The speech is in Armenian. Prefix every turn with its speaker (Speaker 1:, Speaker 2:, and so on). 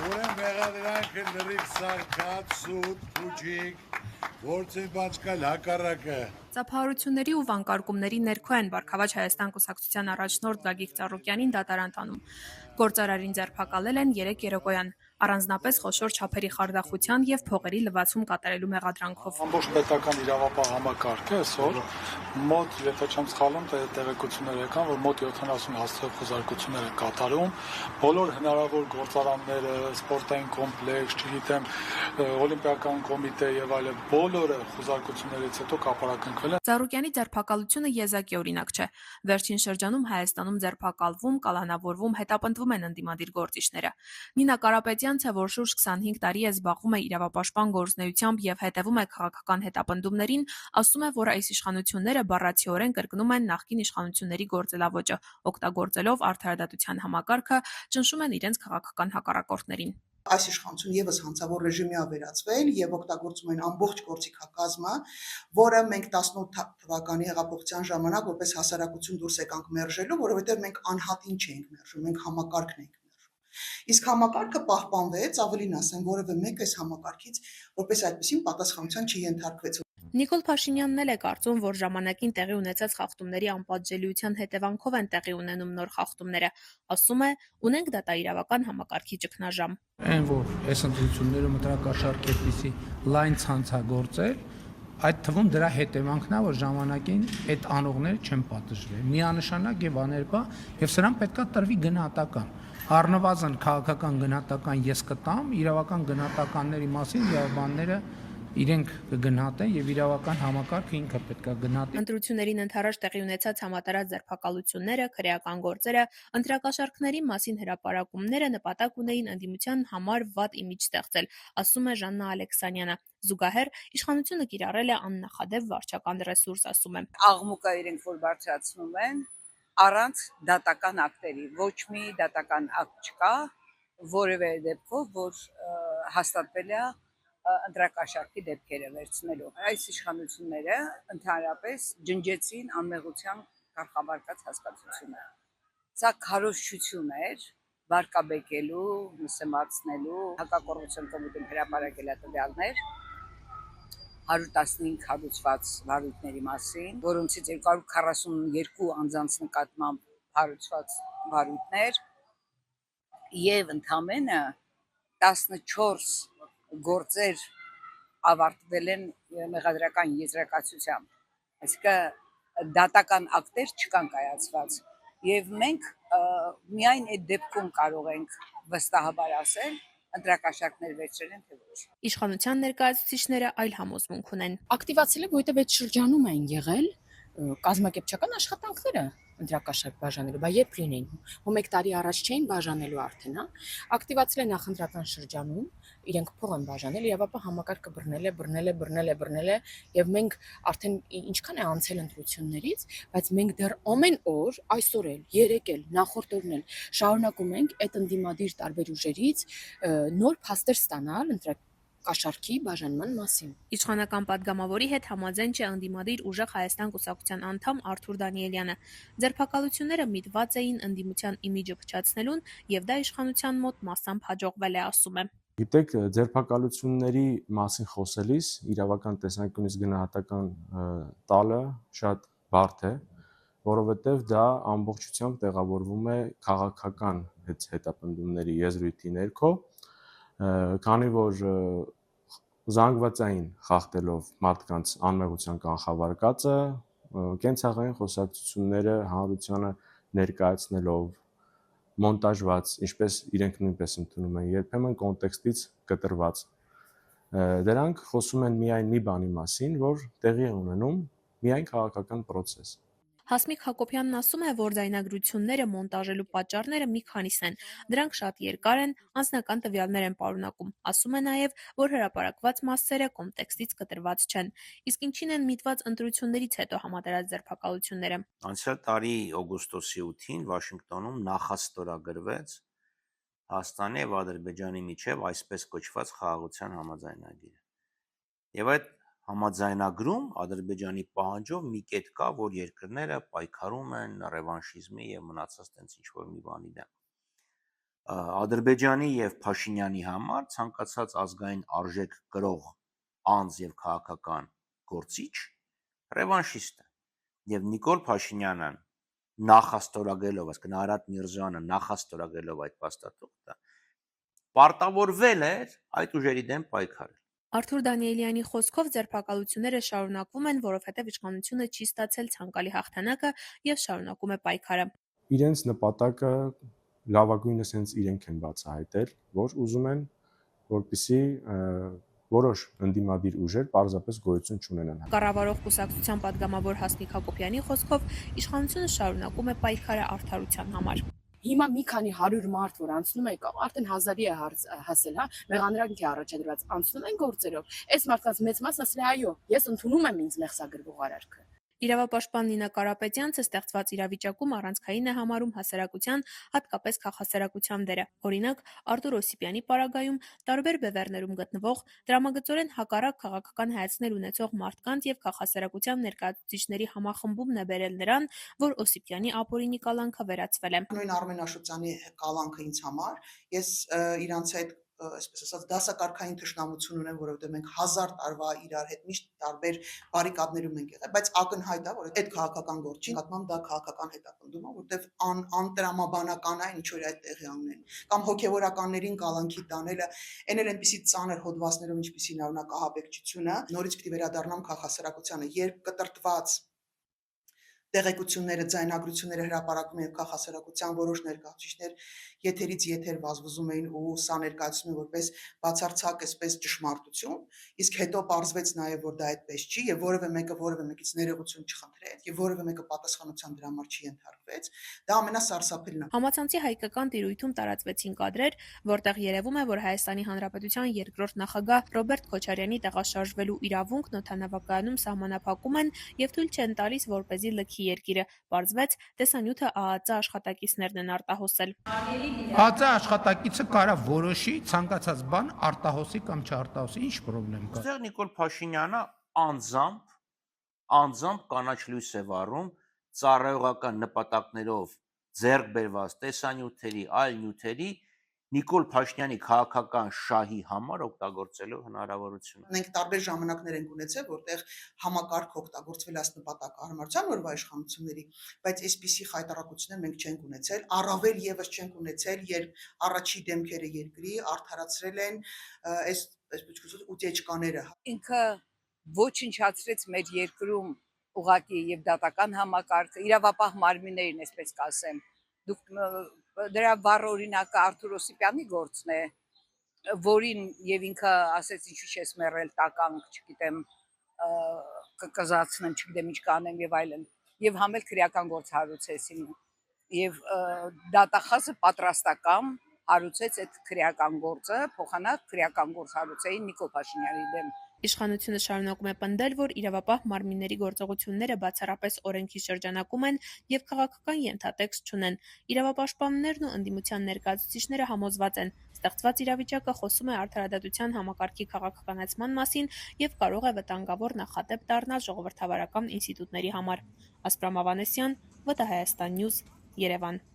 Speaker 1: Ուրեմն մեղադրանքը լրիվ սարկած, սուտ, փուջիկ, գործին բաճկալ հակառակը։
Speaker 2: Ծափահարությունների ու վանկարկումների ներքո են Վարքավաճ Հայաստան կուսակցության առաջնորդ Գագիկ Ծառուկյանին դատարան տանում։ Գործարարին ձերբակալել են 3 երեկոյան, առանձնապես խոշոր չափերի խարդախության եւ փողերի լվացում կատարելու մեղադրանքով։
Speaker 3: Ամբողջ պետական իրավապահ համակարգը այսօր մոտ, եթե չեմ սխալվում, տեղեկություններ եկան, որ մոտ 70 հաստատ խոզարկություններ են կատարում, բոլոր հնարավոր գործարանները, սպորտային կոմպլեքս, չգիտեմ, օլիմպիական կոմիտե եւ այլն, բոլորը խոզարկություններից հետո կապարակնքվել են։
Speaker 2: Ծառուկյանի ձերբակալությունը եզակի օրինակ չէ։ Վերջին շրջանում Հայաստանում ձերբակալվում, կալանավորվում, հետապնդվում են ընդդիմադիր գործիչները։ Նինա Կարապետյան, որ շուրջ 25 տարի է զբաղվում է իրավապաշտպան գործունեությամբ եւ հետեւում է քաղաքական հետապնդումներին, ասում է, որ այս իշխանությունները բառացիորեն կրկնում են նախկին իշխանությունների գործելավոճը, օգտագործելով արդարադատության համակարգը, ճնշում են իրենց քաղաքական հակառակորդներին։
Speaker 4: Այս իշխանություն եւս հանցավոր ռեժիմի է վերածվել եւ օգտագործում են ամբողջ գործիքակազմը, որը մենք 18 թվականի հեղափոխության ժամանակ որպես հասարակություն դուրս եկանք մերժելու, որովհետեւ մենք անհատին չենք մերժում, մենք համակարգն ենք մերժում։ Իսկ համակարգը պահպանվեց, ավելին ասեմ, որևէ մեկ այս համակարգից որպես այդպեսին պատասխանության չի ենթարկվեց։
Speaker 2: Նիկոլ Փաշինյանն էլ է կարծում, որ ժամանակին տեղի ունեցած խախտումների անպատժելիության հետևանքով են տեղի ունենում նոր խախտումները։ Ասում է, ունենք դատաիրավական համակարգի ճգնաժամ։
Speaker 5: Այն որ այս ընտրություններում ընտրակաշառք այդպիսի լայն ցանցագործել, այդ թվում դրա հետևանքն է, որ ժամանակին այդ անողները չեն պատժվել։ Միանշանակ եւ աներկա եւ սրան պետքա տրվի գնահատական։ Առնվազն քաղաքական գնահատական ես կտամ, իրավական գնահատականների մասին իրավաբանները իրենք կգնահատեն եւ իրավական համակարգը ինքը պետք է գնահատի։
Speaker 2: Ընտրություններին ընթരാճ տեղի ունեցած համատարած ձերբակալությունները, քրեական գործերը, ընտրակաշառքների մասին հրապարակումները նպատակ ունեին ընդդիմության համար վատ իմիջ ստեղծել, ասում է Ժաննա Ալեքսանյանը։ Զուգահեռ իշխանությունը կիրառել է աննախադեպ վարչական ռեսուրս, ասում է։
Speaker 6: Աղմուկը իրենք որ բարձրացնում են առանց դատական ակտերի, ոչ մի դատական ակտ չկա, որևէ դեպքով, որ հաստատվել է ընտրակաշառքի դեպքերը վերցնելու։ Այս իշխանությունները ընդհանրապես ջնջեցին անմեղության կարգավարկած հասկացությունը։ Սա քարոզչություն էր վարկաբեկելու, նսեմացնելու, հակակոռուպցիոն կոմիտեն հրապարակել տվյալներ 115 հարուցված վարույթների մասին, որոնցից 242 անձանց նկատմամբ հարուցված վարույթներ եւ ընդամենը 14 գործեր ավարտվել են մեղադրական եզրակացությամբ, այսինքն դատական ակտեր չկան կայացված եւ մենք միայն այդ դեպքում կարող ենք վստահաբար ասել ընտրակաշառքներ վերցրել են թե ոչ։
Speaker 2: Իշխանության ներկայացուցիչները այլ համոզմունք ունեն։
Speaker 7: Ակտիվացել է, որովհետեւ այդ շրջանում են եղել կազմակերպչական աշխատանքները ընտրակաշառք բաժանելու, բայց երբ լինեին, ու 1 տարի առաջ չէին բաժանելու արդեն, հա, ակտիվացել են նախընտրական շրջանում, իրենք փող են բաժանել, իրավապահ համակարգը բռնել է, եւ մենք արդեն ինչքան է անցել ընտրություններից, բայց մենք դեռ ամեն օր, այսօր էլ, երեկ էլ, նախորդ օրն էլ շարունակում ենք այդ ընդդիմադիր տարբեր ուժերից նոր փաստեր ստանալ կաշառքի բաժանման մասին։
Speaker 2: Իշխանական падգամավորի հետ համաձայն չէ ընդդիմադիր ուժեղ Հայաստան կուսակցության անդամ Արթուր Դանիելյանը։ Ձերբակալությունները միտված էին ընդդիմության իմիջը փչացնելուն, եւ դա իշխանության մոտ մասամբ հաջողվել է, ասում է։
Speaker 8: Գիտեք, ձերբակալությունների մասին խոսելիս իրավական տեսանկյունից գնահատական տալը շատ բարդ է, որովհետև դա ամբողջությամբ տեղավորվում է քաղաքական հետապնդումների եզրույթի ներքո, քանի որ զանգվածային խախտելով մարդկանց անմեղության կանխավարկածը, կենցաղային խոսակցությունները հանրությանը ներկայացնելով, մոնտաժված, ինչպես իրենք նույնպես ընդունում են, երբեմն կոնտեքստից կտրված։ Դրանք խոսում են միայն մի բանի մասին, որ տեղի է ունենում միայն քաղաքական process։
Speaker 2: Հասմիկ Հակոբյանն ասում է, որ ձայնագրությունները մոնտաժելու պատճառները մի քանիսն են։ Դրանք շատ երկար են, անձնական տվյալներ են պարունակում։ Ասում է նաև, որ հրապարակված մասերը կոնտեքստից կտրված չեն։ Իսկ ինչին են միտված ընտրություններից հետո համատարած ձերբակալությունները։
Speaker 9: Անցյալ տարի օգոստոսի 8-ին Վաշինգտոնում նախաստորագրվեց Հայաստանի եւ Ադրբեջանի միջև այսպես կոչված խաղաղության համաձայնագիրը։ Եվ այդ համաձայնագրում Ադրբեջանի պահանջով մի կետ կա, որ երկրները պայքարում են ռևանշիզմի եւ մնացած տենց ինչ-որ մի բանի դեմ։ Ադրբեջանի եւ Փաշինյանի համար ցանկացած ազգային արժեք կրող անձ եւ քաղաքական գործիչ ռևանշիստ է։ Եվ Նիկոլ Փաշինյանը նախաստորագրելով, այսինքն Արադ Միրզոյանը նախաստորագրելով այդ փաստաթուղթը, պարտավորվել էր այդ ուժերի դեմ պայքարել։
Speaker 2: Արթուր Դանիելյանի խոսքով ձերբակալությունները շարունակվում են, որովհետև իշխանությունը չի ստացել ցանկալի հաղթանակը եւ շարունակում է պայքարը։
Speaker 8: Իրենց նպատակը լավագույնս հենց իրենք են բացահայտել, որ ուզում են, որպեսզի որոշ ընդդիմադիր ուժեր պարզապես գոյություն չունենան։
Speaker 2: Կառավարող կուսակցության падգամավոր Հասմիկ Հակոբյանի խոսքով իշխանությունը շարունակում է պայքարը արդարության համար։
Speaker 7: Հիմա մի քանի 100 մարդ, որ անցնում է, կամ արդեն 1000-ի է հասել, հա, մեղադրանք է առաջադրված, անցնում են գործերով։ Այս մարդկանց մեծ մասն ասել է, այո, ես ընդունում եմ ինձ մեղսագրվող արարքը։
Speaker 2: Իրավապաշտպան Նինա Կարապետյանցը ստեղծված իրավիճակում առանցքային է համարում հասարակության, հատկապես քաղաքասարակության դերը։ Օրինակ, Արտուր Օսիպյանի պարագայում տարբեր բևեռներում գտնվող դրամագծորեն հակառակ քաղաքական հայացքներ ունեցող մարդկանց եւ քաղաքասարակության ներկայացուցիչների համախմբումն է բերել նրան, որ Օսիպյանի ապօրինի կալանքը վերացվել է։
Speaker 4: Նույն Արմեն Աշոտյանի կալանքը ինձ համար, ես իրանց հետ այսպես ասած դասակարգային թշնամություն ունեմ, որովհետև մենք 1000 տարվա իրար հետ միշտ տարբեր բարիկադներում ենք եղել, բայց ակնհայտ է, որ այդ քաղաքական գործի նկատմամբ դա քաղաքական հետապնդում է, որովհետև անտրամաբանական է ինչ որ այդ տեղի անունեն, կամ հոգևորականներին կալանքի տանելը, այն էլ այնպեսի ծանր հոդվածներով, ինչպեսին օրինակ ահաբեկչությունը, նորից պիտի վերադառնամ քաղաքասարակությանը, երբ կտրտված տեղեկությունները, ձայնագրությունները հրապարակում են քաղաքասարակության որոշ ներկայացուցիչներ եթերից եթեր վազվզում էին ու սա ներկայացնում են որպես բացարձակ այսպես ճշմարտություն, իսկ հետո պարզվեց նաև որ դա այդպես չի եւ որևէ մեկից ներողություն չխնդրեց եւ որևէ մեկը պատասխանության դրա համար չի ենթարկվեց, դա ամենասարսափելն է։
Speaker 2: Համացանցի հայկական տիրույթում տարածվեցին կադրեր, որտեղ երևում է, որ Հայաստանի Հանրապետության երկրորդ նախագահ Ռոբերտ Քոչարյանի տեղաշարժվելու իրավունքն օդանավակայանում սահմանափակում են եւ թույլ չեն տալիս, որպեսզի լքի երկիրը։ Պարզվեց, տեսանյութը ԱԱԾ աշխատակիցներն են արտահոսել։
Speaker 5: ԱԱԾ աշխատակիցը կարա որոշի ցանկացած բան արտահոսի կամ չարտահոսի, ինչ խնդրեմ կա։
Speaker 9: Այստեղ Նիկոլ Փաշինյանը անձամբ կանաչ լույս է վառում ծառայողական նպատակներով ձեռք բերված տեսանյութերի, այլ նյութերի Նիկոլ Փաշինյանի քաղաքական շահի համար օգտագործելու հնարավորությունը։
Speaker 4: Մենք տարբեր ժամանակներ ենք ունեցել, որտեղ համակարգ օգտագործվել այս նպատակահարմարության օրվա իշխանությունների, բայց այսպիսի խայտարակություններ մենք չենք ունեցել, առավել եւս չենք ունեցել, երբ առաջի դեմքերը երկրի արդարացրել են այս ուտեճկաները։
Speaker 6: Ինքը ոչնչացրեց մեր երկրում ուղղակի եւ դատական համակարգը, իրավապահ մարմիններին, այսպես կասեմ։ Դուք դրա բառ օրինակը Արթուր Օսիպյանի գործն է, որին եւ ինքը ասեց ինչու՞ չես մեռել տականք, չգիտեմ, կզացնեմ, չգիտեմ ինչ կանեմ եւ այլն, եւ համել քրեական գործ հարուցեցին եւ դատախազը պատրաստական հարուցեց այդ քրեական գործը, փոխանակ քրեական գործ հարուցեին Նիկոլ Փաշինյանի դեմ։
Speaker 2: Իշխանությունը շարունակում է պնդել, որ իրավապահ մարմինների գործողությունները բացառապես օրենքի շրջանակում են եւ քաղաքական ենթատեքստ չունեն։ Իրավապաշտպաններն ու ընդդիմության ներկայացուցիչները համոզված են, ստեղծված իրավիճակը խոսում է արդարադատության համակարգի քաղաքականացման մասին եւ կարող է վտանգավոր նախադեպ դառնալ ժողովրդավարական ինստիտուտների համար։ Ասպրամ Ավանեսյան, ՎՏՀ Հայաստան Նյուզ, Երևան։